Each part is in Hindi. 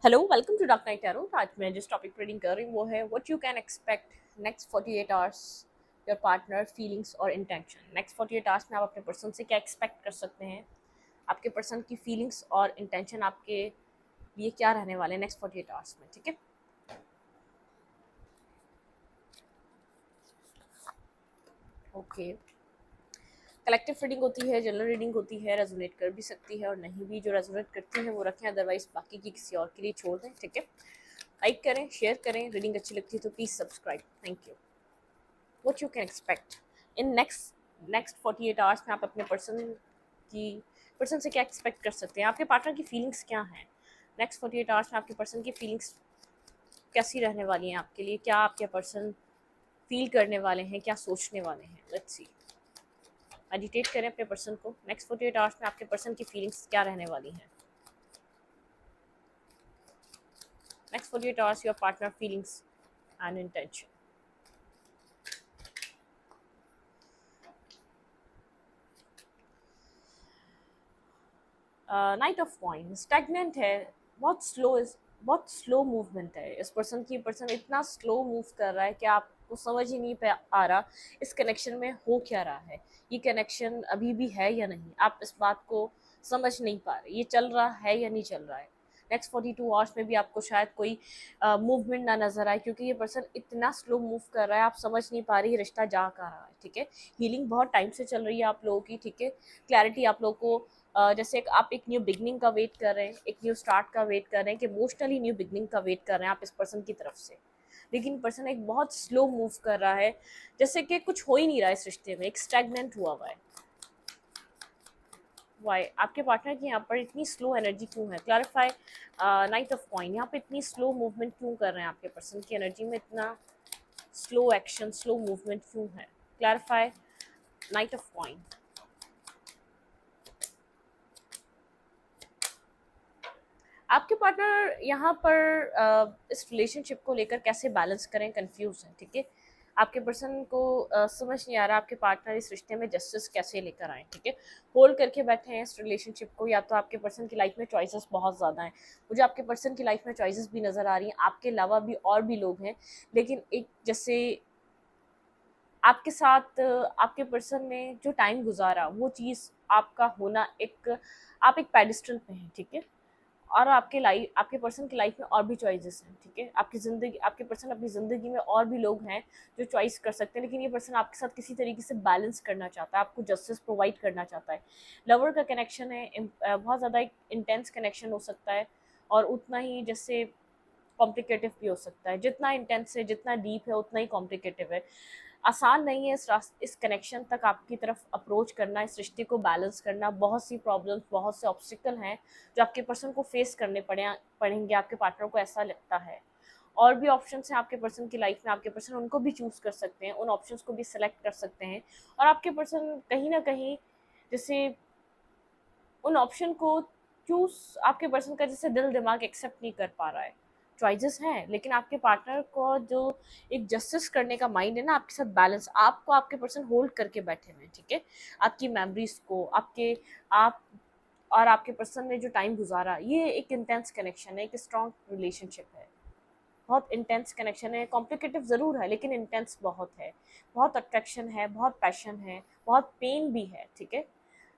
Hello welcome to Dark Night Tarot. आज मैं जिस टॉपिक पर रीडिंग कर रही हूँ वो है what you can expect next 48 hours your partner feelings और इंटेंशन। नेक्स्ट 48 आवर्स में आप अपने पर्सन से क्या एक्सपेक्ट कर सकते हैं, आपके पर्सन की फीलिंग्स और इंटेंशन आपके लिए क्या रहने वाले हैं नेक्स्ट 48 आवर्स में। ठीक है, ओके। कलेक्टिव रीडिंग होती है, जनरल रीडिंग होती है, रेजोनेट कर भी सकती है और नहीं भी। जो रेजोनेट करती है वो रखें, अदरवाइज बाकी की किसी और के लिए छोड़ दें। ठीक है, लाइक करें, शेयर करें। रीडिंग अच्छी लगती है तो please subscribe. Thank you. What you can expect in next 48 hours में आप अपने पर्सन से क्या एक्सपेक्ट कर सकते हैं, आपके पार्टनर की फीलिंग्स क्या हैं। नेक्स्ट 48 आवर्स में आपके पर्सन की फीलिंग्स कैसी रहने वाली हैं आपके लिए, क्या आपके पर्सन फील करने वाले हैं, क्या सोचने वाले हैं। लेट्स सी, मेडिटेट करें अपने पर्सन को। नेक्स्ट 48 आवर्स में आपके पर्सन की फीलिंग्स क्या रहने वाली हैं। Next 48 hours your partner feelings and intention. Night of coin stagnant है, बहुत स्लो मूवमेंट है इस पर्सन की। पर्सन इतना स्लो मूव कर रहा है कि आपको समझ ही नहीं आ रहा इस कनेक्शन में हो क्या रहा है। ये कनेक्शन अभी भी है या नहीं, आप इस बात को समझ नहीं पा रहे। ये चल रहा है या नहीं चल रहा है। नेक्स्ट 42 आवर्स में भी आपको शायद कोई मूवमेंट ना नजर आए, क्योंकि ये पर्सन इतना स्लो मूव कर रहा है, आप समझ नहीं पा रही रिश्ता जा कहाँ रहा है। ठीक है, हीलिंग बहुत टाइम से चल रही है आप लोगों की। ठीक है, क्लैरिटी आप लोगों को जैसे आप एक न्यू बिगनिंग का वेट कर रहे हैं, एक न्यू स्टार्ट का वेट कर रहे हैं, कि इमोशनली न्यू बिगनिंग का वेट कर रहे हैं आप इस पर्सन की तरफ से। लेकिन पर्सन एक बहुत स्लो मूव कर रहा है, जैसे कि कुछ हो ही नहीं रहा है इस रिश्ते में, एक स्टैग्नेंट हुआ हुआ है। वाई आपके पार्टनर की यहाँ पर इतनी स्लो एनर्जी क्यों है? क्लैरिफाई। नाइट ऑफ कॉइन, यहाँ पे इतनी स्लो मूवमेंट क्यों कर रहे हैं? आपके पर्सन की एनर्जी में इतना स्लो एक्शन, स्लो मूवमेंट क्यों है? क्लैरिफाई। Night of coin. आपके पार्टनर यहाँ पर इस रिलेशनशिप को लेकर कैसे बैलेंस करें, कंफ्यूज है। ठीक है, आपके पर्सन को समझ नहीं आ रहा आपके पार्टनर इस रिश्ते में जस्टिस कैसे लेकर आए। ठीक है, होल्ड करके बैठे हैं इस रिलेशनशिप को। या तो आपके पर्सन की लाइफ में चॉइसेस बहुत ज़्यादा हैं, मुझे आपके पर्सन की लाइफ में चॉइसेस भी नज़र आ रही हैं, आपके अलावा भी और भी लोग हैं। लेकिन एक जैसे आपके साथ आपके पर्सन ने जो टाइम गुजारा, वो चीज़ आपका होना, एक आप एक पेडिस्टल पे हैं। ठीक है, और आपके पर्सन की लाइफ में और भी चॉइसेस हैं। ठीक है, आपकी ज़िंदगी, आपके पर्सन अपनी ज़िंदगी में और भी लोग हैं जो चॉइस कर सकते हैं, लेकिन ये पर्सन आपके साथ किसी तरीके से बैलेंस करना चाहता है, आपको जस्टिस प्रोवाइड करना चाहता है। लवर का कनेक्शन है, बहुत ज़्यादा एक इंटेंस कनेक्शन हो सकता है, और उतना ही जैसे कॉम्प्लिकेटिव भी हो सकता है। जितना इंटेंस है, जितना डीप है, उतना ही कॉम्प्लिकेटिव है। आसान नहीं है इस कनेक्शन तक आपकी तरफ अप्रोच करना, इस रिश्ते को बैलेंस करना। बहुत सी प्रॉब्लम्स, बहुत से ऑब्स्टिकल हैं जो आपके पर्सन को फेस करने पड़ेंगे, आपके पार्टनर को ऐसा लगता है। और भी ऑप्शंस हैं आपके पर्सन की लाइफ में, आपके पर्सन उनको भी चूज़ कर सकते हैं, उन ऑप्शंस को भी सेलेक्ट कर सकते हैं। और आपके पर्सन कहीं ना कहीं जैसे उन ऑप्शन को चूज, आपके पर्सन का जैसे दिल दिमाग एक्सेप्ट नहीं कर पा रहा है। चॉइसेस हैं, लेकिन आपके पार्टनर को जो एक जस्टिस करने का माइंड है ना, आपके साथ बैलेंस, आपको आपके पर्सन होल्ड करके बैठे हुए हैं। ठीक है, आपकी मेमोरीज को, आप और आपके पर्सन ने जो टाइम गुजारा, ये एक इंटेंस कनेक्शन है, एक स्ट्रॉन्ग रिलेशनशिप है। बहुत इंटेंस कनेक्शन है, कॉम्प्लिकेटिव ज़रूर है लेकिन इंटेंस बहुत है। बहुत अट्रैक्शन है, बहुत पैशन है, बहुत पेन भी है। ठीक है,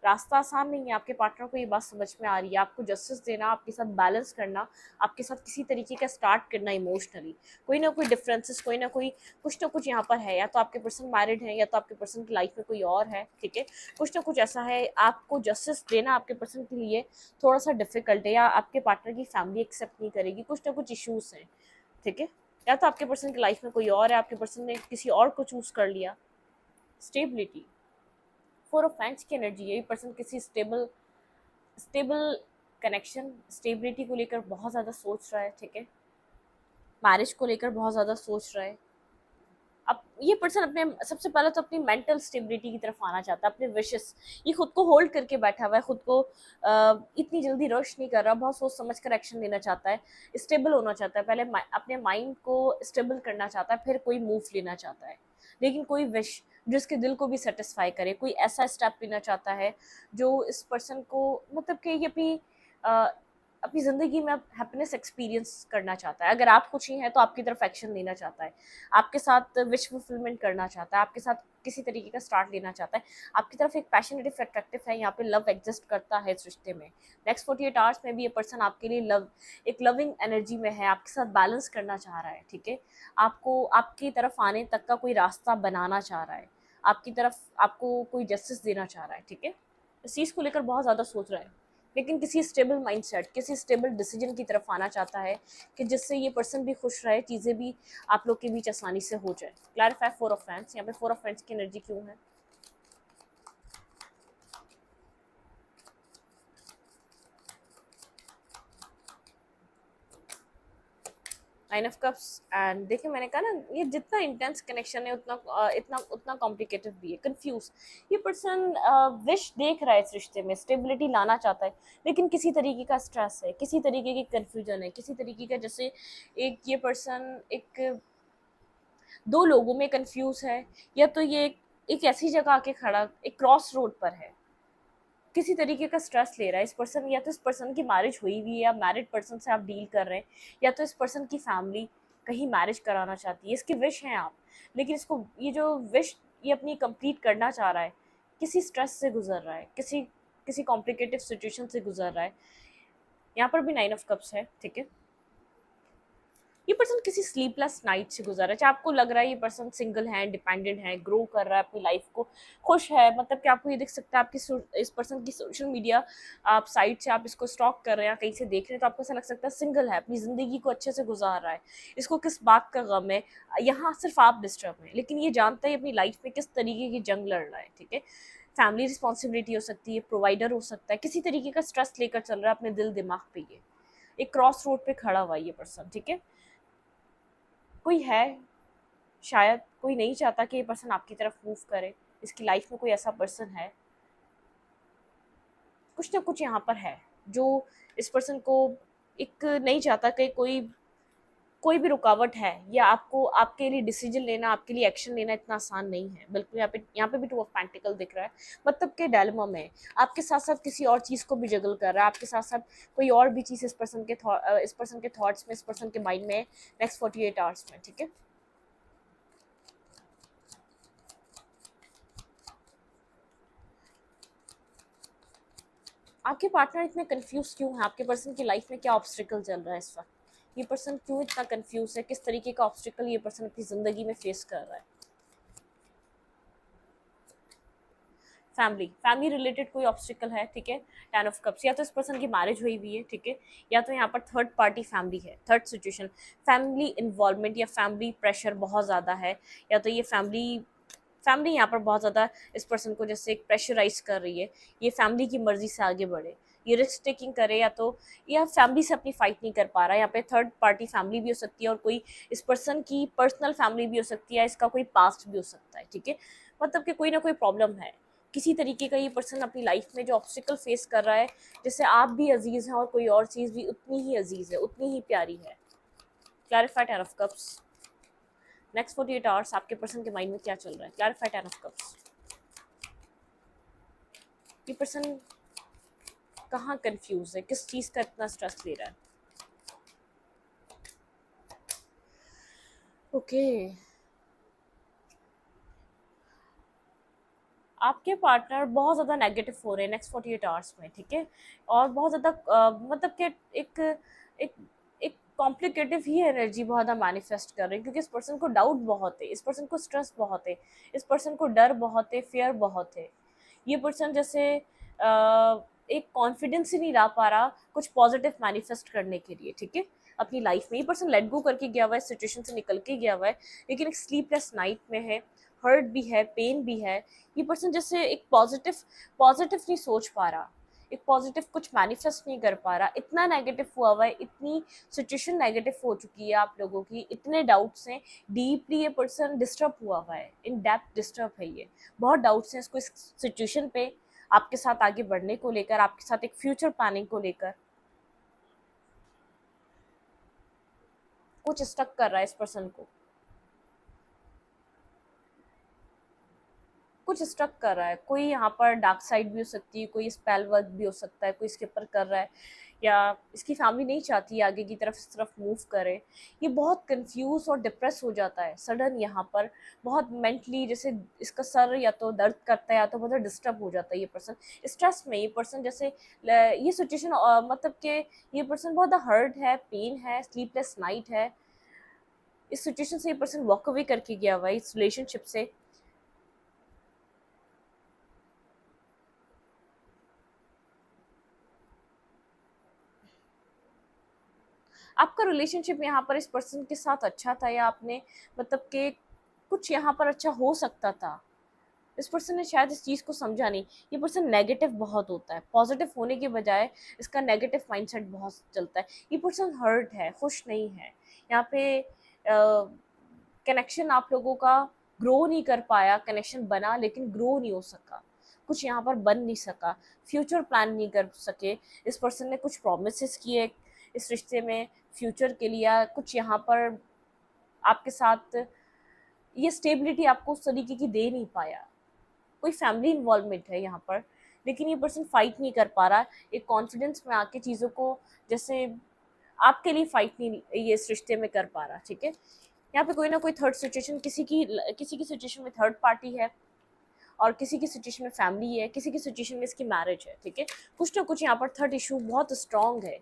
रास्ता आसान नहीं है। आपके पार्टनर को ये बात समझ में आ रही है, आपको जस्टिस देना, आपके साथ बैलेंस करना, आपके साथ किसी तरीके का स्टार्ट करना इमोशनली। कोई ना कोई डिफरेंसेस, कोई ना कोई कुछ ना कुछ यहाँ पर है। या तो आपके पर्सन मैरिड है, या तो आपके पर्सन की लाइफ में कोई और है। ठीक है, कुछ ना कुछ ऐसा है, आपको जस्टिस देना आपके पर्सन के लिए थोड़ा सा डिफिकल्ट है, या आपके पार्टनर की फैमिली एक्सेप्ट नहीं करेगी, कुछ ना कुछ इशूज़ हैं। ठीक है, या तो आपके पर्सन की लाइफ में कोई और है, आपके पर्सन ने किसी और को चूज कर लिया। स्टेबिलिटी, फोर ऑफ फैंस की एनर्जी है। ये पर्सन किसी स्टेबल कनेक्शन, स्टेबिलिटी को लेकर बहुत ज़्यादा सोच रहा है। ठीक है, मैरिज को लेकर बहुत ज़्यादा सोच रहा है। अब ये पर्सन अपने, सबसे पहले तो अपनी मेंटल स्टेबिलिटी की तरफ आना चाहता है, अपने विशेस। ये खुद को होल्ड करके बैठा हुआ है, खुद को इतनी जल्दी रश नहीं कर रहा, बहुत सोच समझ कर एक्शन लेना चाहता है, स्टेबल होना चाहता है। पहले अपने माइंड को स्टेबल करना चाहता है, फिर कोई मूव लेना चाहता है। लेकिन कोई विश जिसके दिल को भी सेटिस्फाई करे, कोई ऐसा स्टेप लेना चाहता है जो इस पर्सन को, मतलब कि ये अपनी अपनी ज़िंदगी में अब हैप्पीनेस एक्सपीरियंस करना चाहता है। अगर आप खुशी हैं तो आपकी तरफ एक्शन लेना चाहता है, आपके साथ विश फुलफिलमेंट करना चाहता है, आपके साथ किसी तरीके का स्टार्ट लेना चाहता है, आपकी तरफ एक पैशनेट अट्रैक्टिव है, यहाँ पे लव एग्जिस्ट करता है इस रिश्ते में। नेक्स्ट 48 आवर्स में भी ये पर्सन आपके लिए एक लविंग एनर्जी में है, आपके साथ बैलेंस करना चाह रहा है, ठीक है। आपको आपकी तरफ आने तक का कोई रास्ता बनाना चाह रहा है, आपकी तरफ आपको कोई जस्टिस देना चाह रहा है, ठीक है। इस चीज़ को लेकर बहुत ज़्यादा सोच रहा है, लेकिन किसी स्टेबल माइंडसेट, किसी स्टेबल डिसीजन की तरफ आना चाहता है कि जिससे ये पर्सन भी खुश रहे, चीज़ें भी आप लोग के बीच आसानी से हो जाए। क्लैरिफाई 4 ऑफ फ्रेंड्स, यहाँ पे 4 ऑफ फ्रेंड्स की एनर्जी क्यों है? नाइन ऑफ कप्स एंड देखिए, मैंने कहा ना, ये जितना इंटेंस कनेक्शन है उतना उतना कॉम्प्लिकेटेड भी है, कंफ्यूज। ये पर्सन विश देख रहा है इस रिश्ते में, स्टेबिलिटी लाना चाहता है, लेकिन किसी तरीके का स्ट्रेस है, किसी तरीके की कंफ्यूजन है, किसी तरीके का, जैसे एक ये पर्सन एक दो लोगों में कंफ्यूज है, या तो ये एक ऐसी जगह आके खड़ा, एक क्रॉस रोड पर है, किसी तरीके का स्ट्रेस ले रहा है इस पर्सन। या तो इस पर्सन की मैरिज हुई हुई है, या मैरिड पर्सन से आप डील कर रहे हैं, या तो इस पर्सन की फैमिली कहीं मैरिज कराना चाहती है, इसकी विश है आप, लेकिन इसको ये जो विश ये अपनी कंप्लीट करना चाह रहा है, किसी स्ट्रेस से गुजर रहा है, किसी किसी कॉम्प्लिकेटेड सिचुएशन से गुजर रहा है। यहाँ पर भी 9 ऑफ कप्स है, ठीक है। ये पर्सन किसी स्लीपलेस नाइट से गुजर रहा है, चाहे आपको लग रहा है ये पर्सन सिंगल है, डिपेंडेंट है, ग्रो कर रहा है अपनी लाइफ को, खुश है, मतलब कि आपको ये दिख सकता है, आपकी इस पर्सन की सोशल मीडिया आप साइट से आप इसको स्टॉक कर रहे हैं या कहीं से देख रहे हैं, तो आपको ऐसा लग सकता है सिंगल है, अपनी ज़िंदगी को अच्छे से गुजार रहा है, इसको किस बात का गम है, यहाँ सिर्फ आप डिस्टर्ब हैं, लेकिन ये जानता है अपनी लाइफ में किस तरीके की जंग लड़ रहा है, ठीक है। फैमिली रिस्पॉन्सिबिलिटी हो सकती है, प्रोवाइडर हो सकता है, किसी तरीके का स्ट्रेस लेकर चल रहा है अपने दिल दिमाग पे, ये एक क्रॉस रोड पे खड़ा हुआ है ये पर्सन, ठीक है। कोई है, शायद कोई नहीं चाहता कि ये पर्सन आपकी तरफ मूव करे, इसकी लाइफ में कोई ऐसा पर्सन है, कुछ ना कुछ यहाँ पर है जो इस पर्सन को एक नहीं चाहता कि कोई कोई भी रुकावट है, या आपको आपके लिए डिसीजन लेना, आपके लिए एक्शन लेना इतना आसान नहीं है बिल्कुल। यहाँ पे भी 2 ऑफ पेंटिकल दिख रहा है, मतलब के डायलेमा में आपके साथ साथ किसी और चीज़ को भी जगल कर रहा है, आपके साथ साथ कोई और भी चीज़ इस पर्सन के थॉट्स में, इस पर्सन के माइंड में नेक्स्ट 48 आवर्स में, ठीक है। आपके पार्टनर इतने कंफ्यूज क्यों है? आपके पर्सन की लाइफ में क्या ऑब्स्टिकल चल रहा है इस वक्त? ये पर्सन क्यों इतना कंफ्यूज है? किस तरीके का ऑब्स्टिकल ये पर्सन अपनी जिंदगी में फेस कर रहा है? फैमिली रिलेटेड कोई ऑब्स्टिकल है, ठीक है। 10 ऑफ कप्स, या तो इस पर्सन की मैरिज हुई हुई है, ठीक है, या तो यहाँ पर थर्ड पार्टी फैमिली है, थर्ड सिचुएशन, फैमिली इन्वॉल्वमेंट या फैमिली प्रेशर बहुत ज़्यादा है, या तो ये फैमिली यहाँ पर बहुत ज़्यादा इस पर्सन को जैसे एक प्रेशराइज कर रही है, ये फैमिली की मर्जी से आगे बढ़े, ये रिस्क टेकिंग करे, या तो या फैमिली से अपनी फाइट नहीं कर पा रहा है। यहाँ पे थर्ड पार्टी फैमिली भी हो सकती है, और कोई इस पर्सन की पर्सनल फैमिली भी हो सकती है, इसका कोई पास्ट भी हो सकता है, ठीक है। मतलब कि कोई ना कोई प्रॉब्लम है, किसी तरीके का ये पर्सन अपनी लाइफ में जो ऑब्स्टिकल फेस कर रहा है, जैसे आप भी अजीज़ हैं और कोई और चीज़ भी उतनी ही अजीज़ है, उतनी ही प्यारी है। Clarify 10 of cups. Next 48 hours आपके पर्सन के माइंड में क्या चल रहा है? Clarify 10 of cups. ये पर्सन कहाँ कंफ्यूज है, किस चीज़ का इतना स्ट्रेस ले रहा है? ओके, आपके पार्टनर बहुत ज़्यादा नेगेटिव हो रहे हैं नेक्स्ट 48 आवर्स में, ठीक है, और बहुत ज़्यादा मतलब कि एक एक एक कॉम्प्लिकेटिव ही एनर्जी बहुत ज़्यादा मैनिफेस्ट कर रहे हैं, क्योंकि इस पर्सन को डाउट बहुत है, इस पर्सन को स्ट्रेस बहुत है, इस पर्सन को डर बहुत है, फियर बहुत है। ये पर्सन जैसे एक कॉन्फिडेंस ही नहीं ला पा रहा कुछ पॉजिटिव मैनिफेस्ट करने के लिए, ठीक है, अपनी लाइफ में। ये पर्सन लेट गो करके गया हुआ है, सिचुएशन से निकल के गया हुआ है, लेकिन एक स्लीपलेस नाइट में है, हर्ट भी है, पेन भी है। ये पर्सन जैसे एक पॉजिटिव नहीं सोच पा रहा, एक पॉजिटिव कुछ मैनिफेस्ट नहीं कर पा रहा, इतना नेगेटिव हुआ हुआ है, इतनी सिचुएशन नेगेटिव हो चुकी है आप लोगों की, इतने डाउट्स हैं, डीपली ये पर्सन डिस्टर्ब हुआ हुआ है, इन डेप्थ डिस्टर्ब है, ये बहुत डाउट्स हैं इसको इस सिचुएशन पे, आपके साथ आगे बढ़ने को लेकर, आपके साथ एक फ्यूचर प्लानिंग को लेकर कुछ स्टक कर रहा है इस पर्सन को, कुछ स्ट्रक कर रहा है। कोई यहाँ पर डार्क साइड भी हो सकती है, कोई स्पेल वर्क भी हो सकता है, कोई इसके ऊपर कर रहा है, या इसकी फैमिली नहीं चाहती आगे की तरफ इस तरफ मूव करे। ये बहुत कंफ्यूज और डिप्रेस हो जाता है सडन यहाँ पर, बहुत मेंटली, जैसे इसका सर या तो दर्द करता है या तो बहुत डिस्टर्ब हो जाता है ये पर्सन, स्ट्रेस में ये पर्सन, जैसे ये सिचुएशन मतलब कि ये पर्सन बहुत हर्ट है, पेन है, स्लीपलेस नाइट है। इस सिचुएशन से ये पर्सन वॉक अवे करके गया हुआ है इस रिलेशनशिप से। आपका रिलेशनशिप यहाँ पर इस पर्सन के साथ अच्छा था, या आपने मतलब कि कुछ यहाँ पर अच्छा हो सकता था, इस पर्सन ने शायद इस चीज़ को समझा नहीं। ये पर्सन नेगेटिव बहुत होता है, पॉजिटिव होने के बजाय इसका नेगेटिव माइंडसेट बहुत चलता है। ये पर्सन हर्ट है, खुश नहीं है यहाँ पे। कनेक्शन आप लोगों का ग्रो नहीं कर पाया, कनेक्शन बना लेकिन ग्रो नहीं हो सका, कुछ यहाँ पर बन नहीं सका, फ्यूचर प्लान नहीं कर सके। इस पर्सन ने कुछ प्रोमिस किए इस रिश्ते में फ्यूचर के लिए, कुछ यहाँ पर आपके साथ ये स्टेबिलिटी आपको उस तरीके की दे नहीं पाया। कोई फैमिली इन्वॉल्वमेंट है यहाँ पर, लेकिन ये पर्सन फाइट नहीं कर पा रहा, एक कॉन्फिडेंस में आके चीज़ों को जैसे आपके लिए फाइट नहीं ये इस रिश्ते में कर पा रहा। ठीक है, यहाँ पे कोई ना कोई थर्ड सिचुएशन, किसी की सिचुएशन में थर्ड पार्टी है, और किसी की सिचुएशन में फैमिली है, किसी की सिचुएशन में इसकी मैरिज है। ठीक है, कुछ ना कुछ यहाँ पर थर्ड इशू बहुत स्ट्रांग है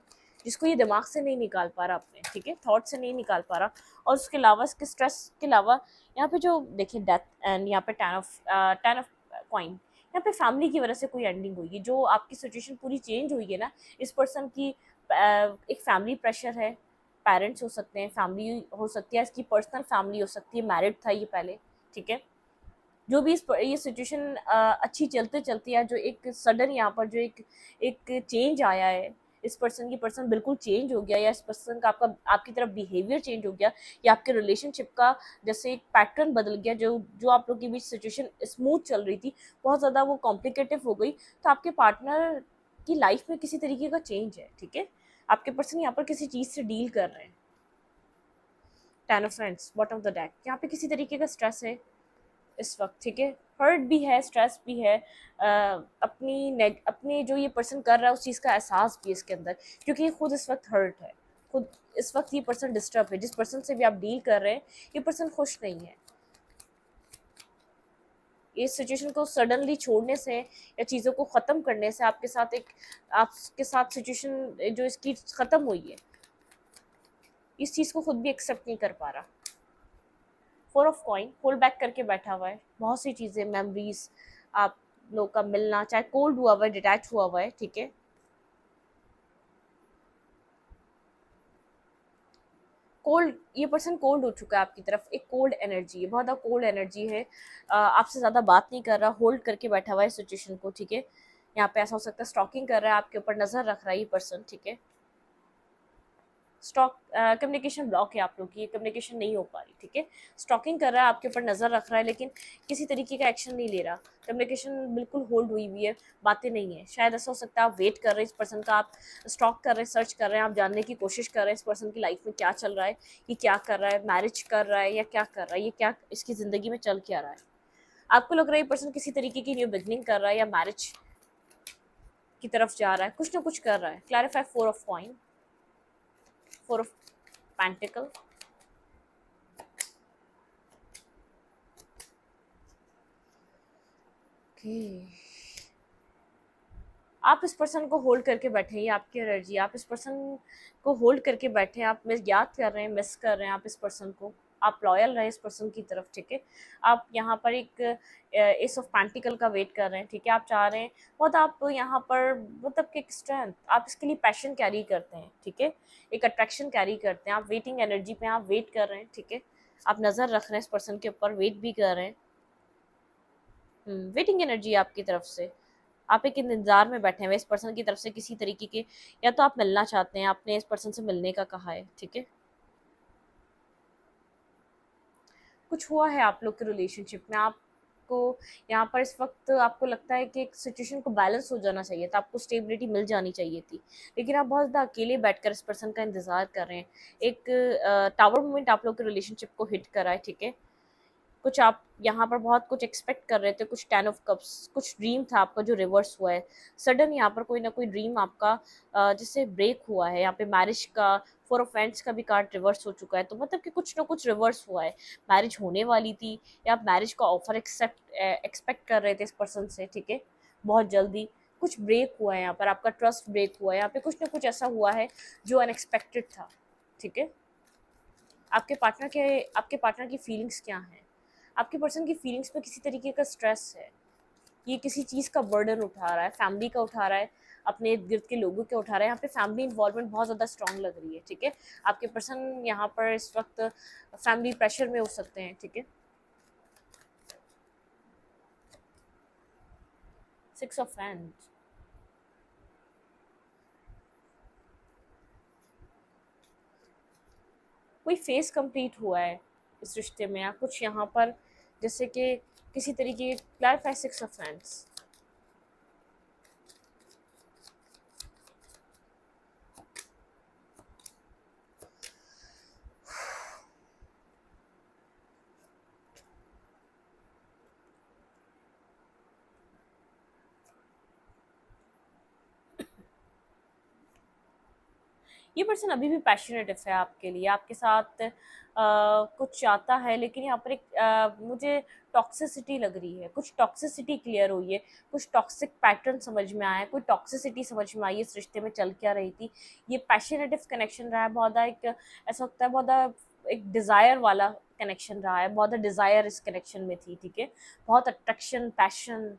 जिसको ये दिमाग से नहीं निकाल पा रहा अपने, ठीक है, थॉट से नहीं निकाल पा रहा। और उसके अलावा इसके स्ट्रेस के अलावा यहाँ पे जो देखिए डेथ एंड यहाँ पे टेन ऑफ कॉइन, यहाँ पे फैमिली की वजह से कोई एंडिंग हुई है, जो आपकी सिचुएशन पूरी चेंज हुई है ना। इस पर्सन की एक फैमिली प्रेशर है, पेरेंट्स हो सकते हैं, फैमिली हो सकती है, इसकी पर्सनल फैमिली हो सकती है, मैरिड था ये पहले। ठीक है, जो भी ये सिचुएशन अच्छी चलते चलती है, जो एक सडन यहाँ पर जो एक एक चेंज आया है, इस पर्सन की पर्सन बिल्कुल चेंज हो गया, या इस पर्सन का आपकी तरफ बिहेवियर चेंज हो गया, या आपके रिलेशनशिप का जैसे एक पैटर्न बदल गया, जो जो आप लोग के बीच सिचुएशन स्मूथ चल रही थी बहुत ज़्यादा वो कॉम्प्लिकेटिव हो गई। तो आपके पार्टनर की लाइफ में किसी तरीके का चेंज है। ठीक है, आपके पर्सन यहाँ पर किसी चीज़ से डील कर रहे हैं। Ten of friends, bottom of the deck, यहाँ पे किसी तरीके का स्ट्रेस है इस वक्त। ठीक है, हर्ट भी है, स्ट्रेस भी है, अपनी जो ये पर्सन कर रहा है उस चीज़ का एहसास भी है इसके अंदर, क्योंकि ये खुद इस वक्त हर्ट है, खुद इस वक्त ये पर्सन डिस्टर्ब है। जिस पर्सन से भी आप डील कर रहे हैं ये पर्सन खुश नहीं है। इस सिचुएशन को सडनली छोड़ने से या चीज़ों को ख़त्म करने से आपके साथ सिचुएशन जो इसकी ख़त्म हुई है, इस चीज़ को खुद भी एक्सेप्ट नहीं कर पा रहा। Four of coin hold back करके बैठा हुआ है, बहुत सी चीज़ें, मेमोरीज, आप लोग का मिलना, चाहे कोल्ड हुआ हुआ है, डिटैच हुआ हुआ है। ठीक है, कोल्ड, ये पर्सन कोल्ड हो चुका है आपकी तरफ, एक कोल्ड एनर्जी है, बहुत ज़्यादा कोल्ड एनर्जी है, आपसे ज़्यादा बात नहीं कर रहा, होल्ड करके बैठा हुआ है सिचुएशन को। ठीक है, यहाँ पे ऐसा हो सकता है स्टॉकिंग कर रहा है, आपके ऊपर नज़र रख रहा है ये पर्सन। ठीक है, स्टॉक कम्युनिकेशन ब्लॉक है आप लोग की, कम्युनिकेशन नहीं हो पा रही। ठीक है, स्टॉकिंग कर रहा है, आपके ऊपर नज़र रख रहा है, लेकिन किसी तरीके का एक्शन नहीं ले रहा, कम्युनिकेशन बिल्कुल होल्ड हुई हुई है, बातें नहीं है। शायद ऐसा हो सकता है आप वेट कर रहे हैं इस पर्सन का, आप स्टॉक कर रहे हैं, सर्च कर रहे हैं, आप जानने की कोशिश कर रहे हैं इस पर्सन की लाइफ में क्या चल रहा है, ये क्या कर रहा है, मैरिज कर रहा है या क्या कर रहा है, ये क्या इसकी ज़िंदगी में चल क्या रहा है। आपको लग रहा है ये पर्सन किसी तरीके की न्यू बिगनिंग कर रहा है या मैरिज की तरफ जा रहा है, कुछ ना कुछ कर रहा है। Clarify four of coin, four of pentacle, आप इस पर्सन को होल्ड करके बैठे हैं, ये आपकी एनर्जी, आप इस पर्सन को होल्ड करके बैठे हैं, आप याद कर रहे हैं, मिस कर रहे हैं आप इस पर्सन को, आप लॉयल रहे इस पर्सन की तरफ। ठीक है, आप यहाँ पर एक एस ऑफ पेंटिकल का वेट कर रहे हैं। ठीक है, आप चाह रहे हैं बहुत, आप यहाँ पर मतलब कि एक स्ट्रेंथ, आप इसके लिए पैशन कैरी करते हैं। ठीक है, एक अट्रैक्शन कैरी करते हैं, आप वेटिंग एनर्जी पे आप वेट कर रहे हैं। ठीक है, आप नज़र रख रहे हैं इस पर्सन के ऊपर, वेट भी कर रहे हैं, वेटिंग एनर्जी आपकी तरफ से, आप एक इंतजार में बैठे हुए इस पर्सन की तरफ से किसी तरीके के, या तो आप मिलना चाहते हैं, आपने इस पर्सन से मिलने का कहा है। ठीक है, कुछ हुआ है आप लोग के रिलेशनशिप में, आपको यहाँ पर इस वक्त आपको लगता है कि एक सिचुएशन को बैलेंस हो जाना चाहिए था, आपको स्टेबिलिटी मिल जानी चाहिए थी, लेकिन आप बहुत ज़्यादा अकेले बैठकर इस पर्सन का इंतज़ार कर रहे हैं। एक टावर मोमेंट आप लोग के रिलेशनशिप को हिट करा है। ठीक है, कुछ आप यहाँ पर बहुत कुछ एक्सपेक्ट कर रहे थे, कुछ 10 ऑफ कप्स, कुछ ड्रीम था आपका जो रिवर्स हुआ है। सडन यहाँ पर कोई ना कोई ड्रीम आपका जिससे ब्रेक हुआ है। यहाँ पे मैरिज का 4 ऑफ वैंड्स का भी कार्ड रिवर्स हो चुका है, तो मतलब कि कुछ ना कुछ रिवर्स हुआ है। मैरिज होने वाली थी या आप मैरिज का ऑफर एक्सपेक्ट कर रहे थे इस पर्सन से, ठीक है, बहुत जल्दी। कुछ ब्रेक हुआ है यहाँ पर, आपका ट्रस्ट ब्रेक हुआ है यहाँ पे, कुछ ना कुछ ऐसा हुआ है जो अनएक्सपेक्टेड था, ठीक है। आपके पार्टनर की फीलिंग्स क्या हैं? आपके पर्सन की फीलिंग्स पे किसी तरीके का स्ट्रेस है, ये किसी चीज़ का बर्डन उठा रहा है, फैमिली का उठा रहा है, अपने इर्द गिर्द के लोगों के उठा रहा है। यहाँ पे फैमिली इन्वॉल्वमेंट बहुत ज़्यादा स्ट्रांग लग रही है, ठीक है। आपके पर्सन यहाँ पर इस वक्त फैमिली प्रेशर में हो सकते हैं, ठीक है। 6 ऑफ वैंड्स, कोई फेस कंप्लीट हुआ है इस रिश्ते में, या कुछ यहाँ पर जैसे कि किसी तरीके क्लैरिफाई 6 ऑफ वैंड्स। ये पर्सन अभी भी पैशनेट है आपके लिए, आपके साथ कुछ चाहता है, लेकिन यहाँ पर एक मुझे टॉक्सिसिटी लग रही है, कुछ टॉक्सिसिटी क्लियर हुई है, कुछ टॉक्सिक पैटर्न समझ में आया है, कोई टॉक्सिसिटी समझ में आई है, इस रिश्ते में चल क्या रही थी। ये पैशनेटिव कनेक्शन रहा है, बहुत एक ऐसा लगता है, बहुत एक डिज़ायर वाला कनेक्शन रहा है, बहुत डिज़ायर इस कनेक्शन में थी, ठीक है। बहुत अट्रैक्शन, पैशन,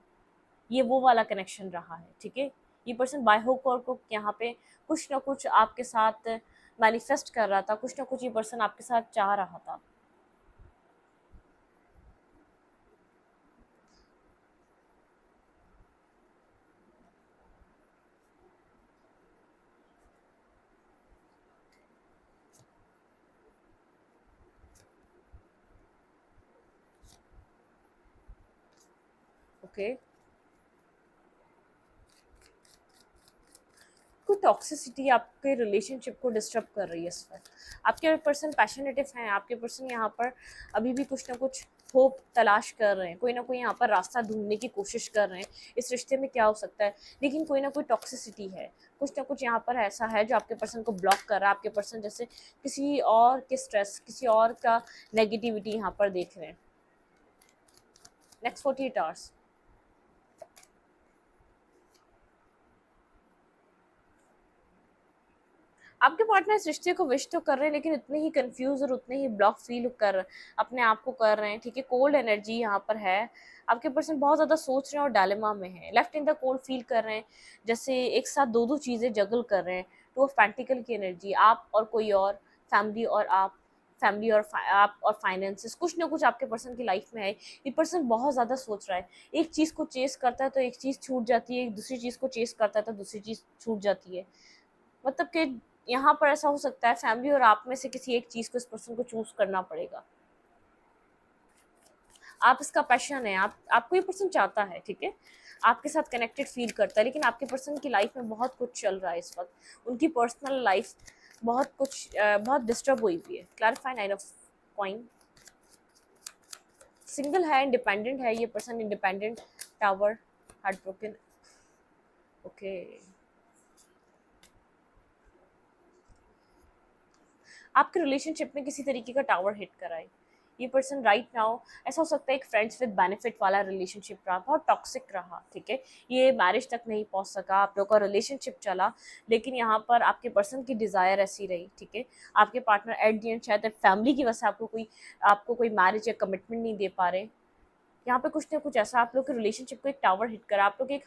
ये वो वाला कनेक्शन रहा है, ठीक है। ये पर्सन बाय हुक और कुक यहाँ पे कुछ ना कुछ आपके साथ मैनिफेस्ट कर रहा था, कुछ ना कुछ ये पर्सन आपके साथ चाह रहा था। ओके, कोई टॉक्सिसिटी आपके रिलेशनशिप को डिस्टर्ब कर रही है इस वक्त। आपके पर्सन पैशनेटिव हैं, आपके पर्सन यहाँ पर अभी भी कुछ ना कुछ होप तलाश कर रहे हैं, कोई ना कोई यहाँ पर रास्ता ढूंढने की कोशिश कर रहे हैं इस रिश्ते में क्या हो सकता है, लेकिन कोई ना कोई टॉक्सिसिटी है, कुछ ना कुछ यहाँ पर ऐसा है जो आपके पर्सन को ब्लॉक कर रहा है। आपके पर्सन जैसे किसी और के स्ट्रेस, किसी और का नेगेटिविटी यहाँ पर देख रहे हैं। नेक्स्ट 48 आवर्स, आपके पार्टनर इस रिश्ते को विश तो कर रहे हैं, लेकिन उतने ही कंफ्यूज और उतने ही ब्लॉक फील कर अपने आप को कर रहे हैं, ठीक है। कोल्ड एनर्जी यहाँ पर है, आपके पर्सन बहुत ज़्यादा सोच रहे हैं और डायलेमा में है, left in the cold feel कर रहे हैं, जैसे एक साथ दो दो चीज़ें जगल कर रहे हैं। टू ऑफ पेंटिकल की एनर्जी, आप और कोई और, फैमिली और आप, फैमिली और आप और फाइनेंसेस, कुछ ना कुछ आपके पर्सन की लाइफ में है। ये पर्सन बहुत ज़्यादा सोच रहा है, एक चीज़ को चेस करता है तो एक चीज़ छूट जाती है, एक दूसरी चीज़ को चेस करता है तो दूसरी चीज़ छूट जाती है। मतलब कि यहाँ पर ऐसा हो सकता है फैमिली और आप में से किसी एक चीज़ को इस पर्सन को चूज करना पड़ेगा। आप इसका पैशन है, आपको ये पर्सन चाहता है, ठीक है, आपके साथ कनेक्टेड फील करता है, लेकिन आपके पर्सन की लाइफ में बहुत कुछ चल रहा है इस वक्त, उनकी पर्सनल लाइफ बहुत कुछ बहुत डिस्टर्ब हुई हुई है। क्लैरिफाई 9 ऑफ कॉइन, सिंगल है, इंडिपेंडेंट है ये person, independent, tower, heart broken. Okay, आपके रिलेशनशिप में किसी तरीके का टावर हिट कराए ये पर्सन राइट नाउ। ऐसा हो सकता है एक फ्रेंड्स विद बेनिफिट वाला रिलेशनशिप रहा, बहुत टॉक्सिक रहा, ठीक है, ये मैरिज तक नहीं पहुंच सका, आप लोग का रिलेशनशिप चला, लेकिन यहाँ पर आपके पर्सन की डिज़ायर ऐसी रही, ठीक है। आपके पार्टनर एट दी एंड शायद फैमिली की वजह से आपको कोई मैरिज या कमिटमेंट नहीं दे पा रहे। यहाँ पे कुछ ना कुछ ऐसा आप लोग के रिलेशनशिप को एक टावर हिट करा, आप लोग एक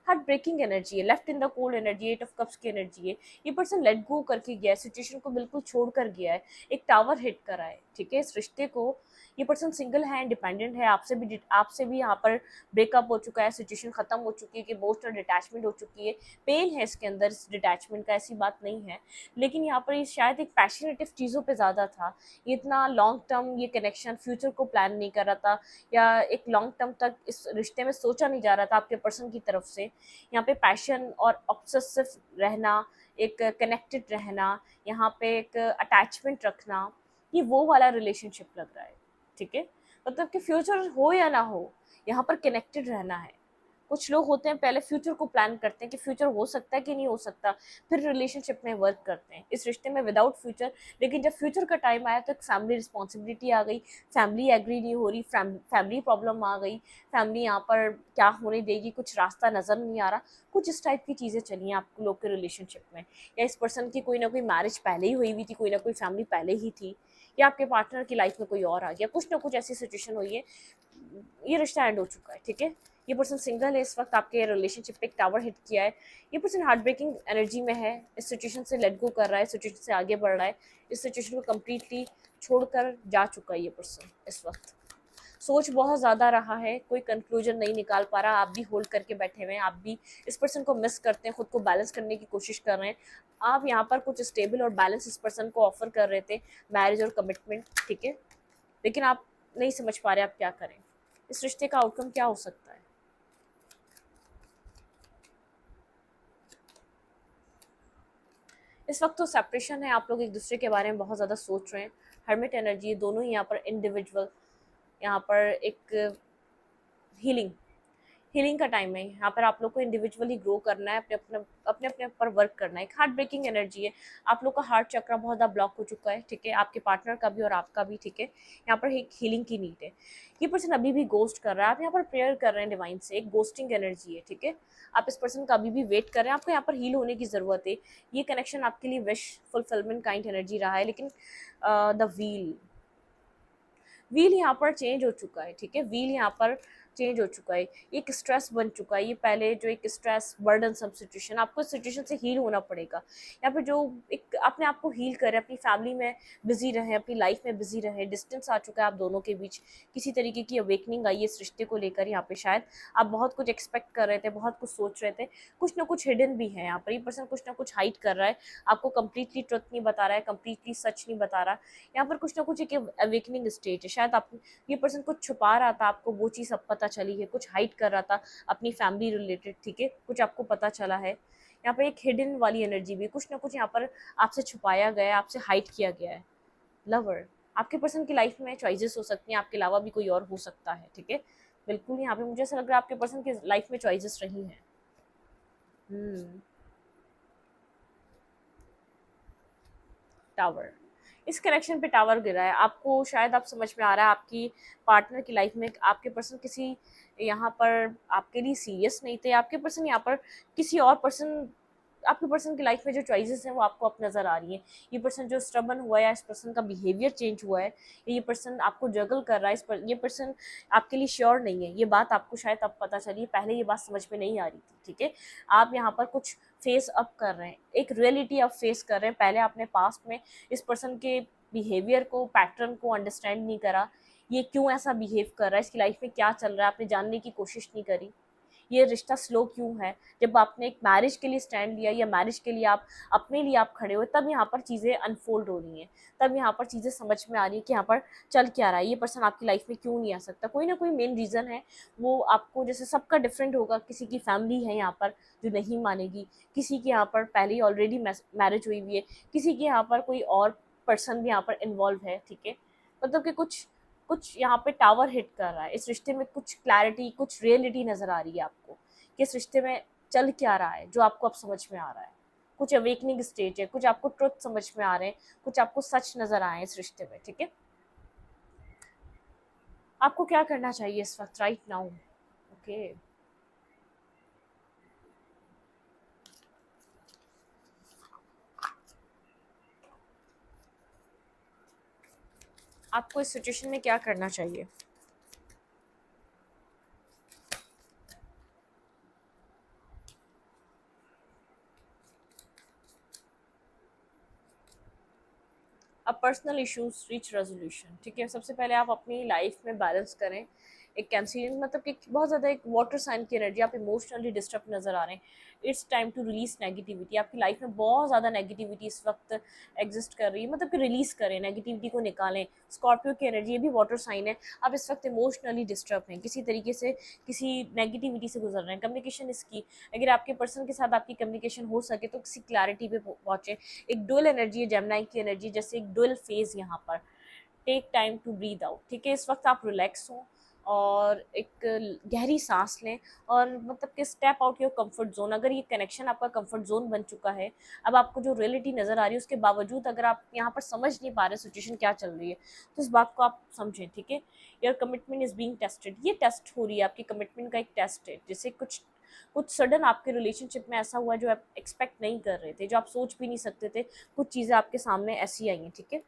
हार्ट ब्रेकिंग एनर्जी है, left in the cold energy, 8 of cups की एनर्जी है। ये पर्सन लेट गो करके गया है, सिचुएशन को बिल्कुल छोड़ कर गया है, एक टावर हिट करा है, ठीक है, इस रिश्ते को। ये पर्सन सिंगल है, इंडिपेंडेंट है, आपसे भी यहाँ पर ब्रेकअप हो चुका है, सिचुएशन खत्म हो चुकी है, कि इमोशनल डिटैचमेंट हो चुकी है, पेन है इसके अंदर इस डिटैचमेंट का, ऐसी बात नहीं है, लेकिन यहाँ पर ये शायद एक पैशनेटिव चीज़ों पे ज़्यादा था, ये इतना लॉन्ग टर्म ये कनेक्शन, फ्यूचर को प्लान नहीं कर रहा था, या एक लॉन्ग टर्म तक इस रिश्ते में सोचा नहीं जा रहा था आपके पर्सन की तरफ से। यहाँ पे पैशन और ऑब्सेसिव रहना, एक कनेक्टेड रहना, यहाँ पे एक अटैचमेंट रखना, ये वो वाला रिलेशनशिप लग रहा है। ठीक है, मतलब कि फ्यूचर हो या ना हो, यहाँ पर कनेक्टेड रहना है। कुछ लोग होते हैं पहले फ्यूचर को प्लान करते हैं कि फ्यूचर हो सकता है कि नहीं हो सकता, फिर रिलेशनशिप में वर्क करते हैं इस रिश्ते में विदाउट फ्यूचर। लेकिन जब फ्यूचर का टाइम आया तो एक फैमिली रिस्पॉन्सिबिलिटी आ गई, फैमिली एग्री नहीं हो रही, फैमिली प्रॉब्लम आ गई, फैमिली यहाँ पर क्या होने देगी, कुछ रास्ता नज़र नहीं आ रहा, कुछ इस टाइप की चीज़ें चली हैं आप लोग के रिलेशनशिप में। या इस पर्सन की कोई ना कोई मैरिज पहले ही हुई हुई थी, कोई ना कोई फैमिली पहले ही थी, या आपके पार्टनर की लाइफ में कोई और आ गया, कुछ ना कुछ ऐसी सिचुएशन हुई है, ये रिश्ता एंड हो चुका है। ठीक है, ये पर्सन सिंगल है इस वक्त, आपके रिलेशनशिप पे एक टावर हिट किया है, ये पर्सन हार्ट ब्रेकिंग एनर्जी में है, इस सिचुएशन से लेट गो कर रहा है, सिचुएशन से आगे बढ़ रहा है, इस सिचुएशन को कम्प्लीटली छोड़कर जा चुका है ये पर्सन इस वक्त। सोच बहुत ज़्यादा रहा है, कोई कंक्लूजन नहीं निकाल पा रहा, आप भी होल्ड करके बैठे हुए हैं, आप भी इस पर्सन को मिस करते हैं, खुद को बैलेंस करने की कोशिश कर रहे हैं। आप यहाँ पर कुछ स्टेबल और बैलेंस इस पर्सन को ऑफर कर रहे थे, मैरिज और कमिटमेंट, ठीक है, लेकिन आप नहीं समझ पा रहे आप क्या करें, इस रिश्ते का आउटकम क्या हो सकता है। इस वक्त तो सेपरेशन है, आप लोग एक दूसरे के बारे में बहुत ज़्यादा सोच रहे हैं, हर्मिट एनर्जी, दोनों ही यहाँ पर इंडिविजुअल, यहाँ पर एक हीलिंग हीलिंग का टाइम है, यहाँ पर आप लोग को इंडिविजुअली ग्रो करना है, अपने अपने पर वर्क करना है। एक हार्ट ब्रेकिंग एनर्जी है, आप लोग का हार्ट चक्र बहुत ज़्यादा ब्लॉक हो चुका है, ठीक है, आपके पार्टनर का भी और आपका भी, ठीक है, यहाँ पर एक हीलिंग की नीड है। ये पर्सन अभी भी गोस्ट कर रहा है, आप यहाँ पर प्रेयर कर रहे हैं डिवाइन से, एक गोस्टिंग एनर्जी है, ठीक है, आप इस पर्सन का अभी भी वेट कर रहे हैं, आपको यहाँ पर हील होने की ज़रूरत है। ये कनेक्शन आपके लिए विश फुलफिलमेंट काइंड एनर्जी रहा है, लेकिन द व्हील यहाँ पर चेंज हो चुका है, ठीक है, व्हील यहाँ पर चेंज हो चुका है, एक स्ट्रेस बन चुका है, ये पहले जो एक स्ट्रेस बर्डन सम सिचुएशन, आपको इस सिचुएशन से हील होना पड़ेगा। यहाँ पे जो एक अपने आप को हील करें, अपनी फैमिली में बिजी रहें, अपनी लाइफ में बिजी रहें, डिस्टेंस आ चुका है आप दोनों के बीच, किसी तरीके की अवेकनिंग आई है इस रिश्ते को लेकर। यहाँ पे शायद आप बहुत कुछ एक्सपेक्ट कर रहे थे, बहुत कुछ सोच रहे थे, कुछ ना कुछ हिडन भी है यहाँ पर, ये पर्सन कुछ ना कुछ हाइड कर रहा है, आपको कम्प्लीटली ट्रुथ नहीं बता रहा है, कम्प्लीटली सच नहीं बता रहा, यहाँ पर कुछ ना कुछ एक अवेकनिंग स्टेज है। शायद आप ये पर्सन कुछ छुपा रहा था, आपको वो चीज़ अब पता चली है, कुछ हाइड कर रहा था अपनी फैमिली रिलेटेड, ठीक है, कुछ आपको पता चला है। यहाँ पर एक हिडन वाली एनर्जी भी, कुछ ना कुछ यहाँ पर आपसे छुपाया गया है, आपसे हाइड किया गया है। लवर, आपके पर्सन की लाइफ में चॉइसेस हो सकती हैं, आपके अलावा भी कोई और हो सकता है, ठीक है, बिल्कुल यहाँ पे मुझे ऐसा लग रहा है आपके पर्सन की लाइफ में चॉइसेस रही हैं। टावर, इस कनेक्शन पे टावर गिरा है, आपको शायद आप समझ में आ रहा है आपकी पार्टनर की लाइफ में आपके पर्सन किसी यहाँ पर आपके लिए सीरियस नहीं थे, आपके पर्सन यहाँ पर किसी और पर्सन, आपके पर्सन की लाइफ में जो चॉइसेस हैं वो आपको अब नज़र आ रही हैं। ये पर्सन जो स्टबन हुआ है, या इस पर्सन का बिहेवियर चेंज हुआ है, ये पर्सन आपको जगल कर रहा है, ये पर्सन आपके लिए श्योर नहीं है, ये बात आपको शायद अब पता चली, पहले ये बात समझ में नहीं आ रही थी, ठीक है, आप यहाँ पर कुछ फेस अप कर रहे हैं, एक रियलिटी आप फेस कर रहे हैं। पहले आपने पास्ट में इस पर्सन के बिहेवियर को, पैटर्न को अंडरस्टैंड नहीं करा, ये क्यों ऐसा बिहेव कर रहा है, इसकी लाइफ में क्या चल रहा है, आपने जानने की कोशिश नहीं करी, ये रिश्ता स्लो क्यों है। जब आपने एक मैरिज के लिए स्टैंड लिया, या मैरिज के लिए आप अपने लिए आप खड़े हुए, तब यहाँ पर चीज़ें अनफोल्ड हो रही हैं, तब यहाँ पर चीज़ें समझ में आ रही है कि यहाँ पर चल क्या रहा है, ये पर्सन आपकी लाइफ में क्यों नहीं आ सकता। कोई ना कोई मेन रीज़न है, वो आपको, जैसे सबका डिफरेंट होगा, किसी की फैमिली है यहाँ पर जो नहीं मानेगी, किसी की यहाँ पर पहले ही ऑलरेडी मैरिज हुई हुई है, किसी के यहाँ पर कोई और पर्सन भी यहाँ पर इन्वॉल्व है, ठीक है, मतलब कि कुछ कुछ यहाँ पे टावर हिट कर रहा है इस रिश्ते में, कुछ क्लैरिटी, कुछ रियलिटी नज़र आ रही है आपको कि इस रिश्ते में चल क्या रहा है, जो आपको अब समझ में आ रहा है, कुछ अवेकनिंग स्टेज है, कुछ आपको ट्रुथ समझ में आ रहे हैं, कुछ आपको सच नज़र आए हैं इस रिश्ते में, ठीक है। आपको क्या करना चाहिए इस वक्त, राइट नाउ, ओके। आपको इस सिचुएशन में क्या करना चाहिए। अब पर्सनल इश्यूज रीच रेजोल्यूशन, ठीक है, सबसे पहले आप अपनी लाइफ में बैलेंस करें। एक कैंसिलियन मतलब कि बहुत ज़्यादा एक वाटर साइन की एनर्जी, आप इमोशनली डिस्टर्ब नज़र आ रहे हैं, it's time to release negativity. आपकी लाइफ में बहुत ज़्यादा नेगेटिविटी इस वक्त एग्जिस्ट कर रही है, मतलब कि रिलीज़ करें, नेगेटिविटी को निकालें। स्कॉर्पियो की एनर्जी, ये भी वाटर साइन है, आप इस वक्त इमोशनली डिस्टर्ब हैं, किसी तरीके से किसी नेगेटिविटी से गुजर रहे हैं। कम्युनिकेशन इसकी, अगर आपके पर्सन के साथ आपकी कम्युनिकेशन हो सके तो किसी क्लैरिटी पे पहुँचे। एक डुअल एनर्जी है जेमिनी की एनर्जी, जैसे एक डुअल फेज यहाँ पर, take time to breathe out, ठीक है। इस वक्त आप रिलैक्स हों और एक गहरी सांस लें और मतलब कि step out your comfort zone. अगर ये कनेक्शन आपका कंफर्ट जोन बन चुका है, अब आपको जो रियलिटी नज़र आ रही है उसके बावजूद अगर आप यहाँ पर समझ नहीं पा रहे सिचुएशन क्या चल रही है, तो इस बात को आप समझें, ठीक है। Your commitment is being tested, ये टेस्ट हो रही है, आपकी कमिटमेंट का एक टेस्ट है। जैसे कुछ कुछ सडन आपके रिलेशनशिप में ऐसा हुआ जो आप एक्सपेक्ट नहीं कर रहे थे, जो आप सोच भी नहीं सकते थे, कुछ चीज़ें आपके सामने ऐसी आई हैं, ठीक है।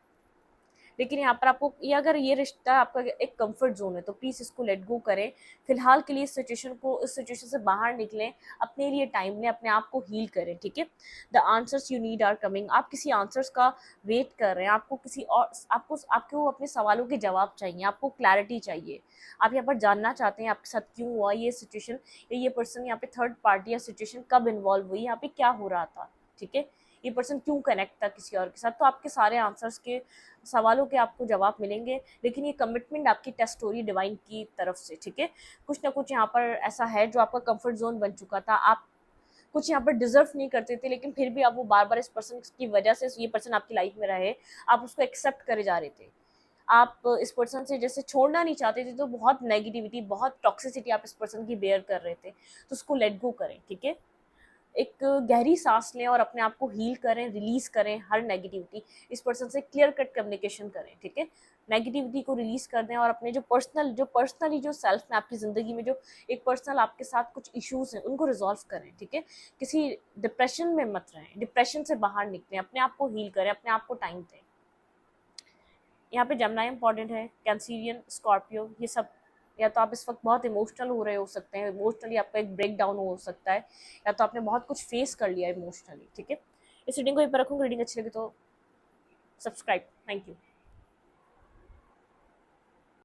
लेकिन यहाँ पर आपको ये, अगर ये रिश्ता आपका एक कंफर्ट जोन है तो प्लीज़ इसको लेट गो करें। फिलहाल के लिए इस सिचुएशन से बाहर निकलें, अपने लिए टाइम लें, अपने आप को हील करें, ठीक है। The answers you need are coming, आप किसी आंसर्स का वेट कर रहे हैं, आपको किसी और आपको अपने सवालों के जवाब चाहिए, आपको क्लैरिटी चाहिए। आप यहाँ पर जानना चाहते हैं आपके साथ क्यों हुआ ये सिचुएशन, या ये पर्सन यहाँ पे थर्ड पार्टी या सिचुएशन कब इन्वॉल्व हुई, यहाँ पे क्या हो रहा था, ठीक है। ये पर्सन क्यों कनेक्ट था किसी और के साथ, तो आपके सारे आंसर्स के सवालों के आपको जवाब मिलेंगे। लेकिन ये कमिटमेंट आपकी टेस्ट हो रही है डिवाइन की तरफ से, ठीक है। कुछ ना कुछ यहाँ पर ऐसा है जो आपका कंफर्ट जोन बन चुका था, आप कुछ यहाँ पर डिजर्व नहीं करते थे, लेकिन फिर भी आप वो बार बार इस पर्सन की वजह से ये पर्सन आपकी लाइफ में रहे, आप उसको एक्सेप्ट करे जा रहे थे। आप इस पर्सन से जैसे छोड़ना नहीं चाहते थे, तो बहुत नेगेटिविटी, बहुत टॉक्सिसिटी आप इस पर्सन की बेयर कर रहे थे, तो उसको लेट गो करें, ठीक है। एक गहरी सांस लें और अपने आप को हील करें, रिलीज करें हर नेगेटिविटी। इस पर्सन से क्लियर कट कम्युनिकेशन करें, ठीक है। नेगेटिविटी को रिलीज कर दें और अपने जो पर्सनली जो सेल्फ में आपकी ज़िंदगी में जो एक पर्सनल आपके साथ कुछ इश्यूज हैं उनको रिजॉल्व करें, ठीक है। किसी डिप्रेशन में मत रहें, डिप्रेशन से बाहर निकलें, अपने आप को हील करें, अपने आप को टाइम दें। यहाँ पे जमना इंपॉर्टेंट है, कैंसीरियन, स्कॉर्पियो, ये सब। या तो आप इस वक्त बहुत इमोशनल हो रहे हो सकते हैं, इमोशनली आपका एक ब्रेक डाउन हो सकता है, या तो आपने बहुत कुछ फेस कर लिया इमोशनली, ठीक है। इस रीडिंग को यहीं पर रखूँगी। रीडिंग अच्छी लगी तो सब्सक्राइब। Thank you.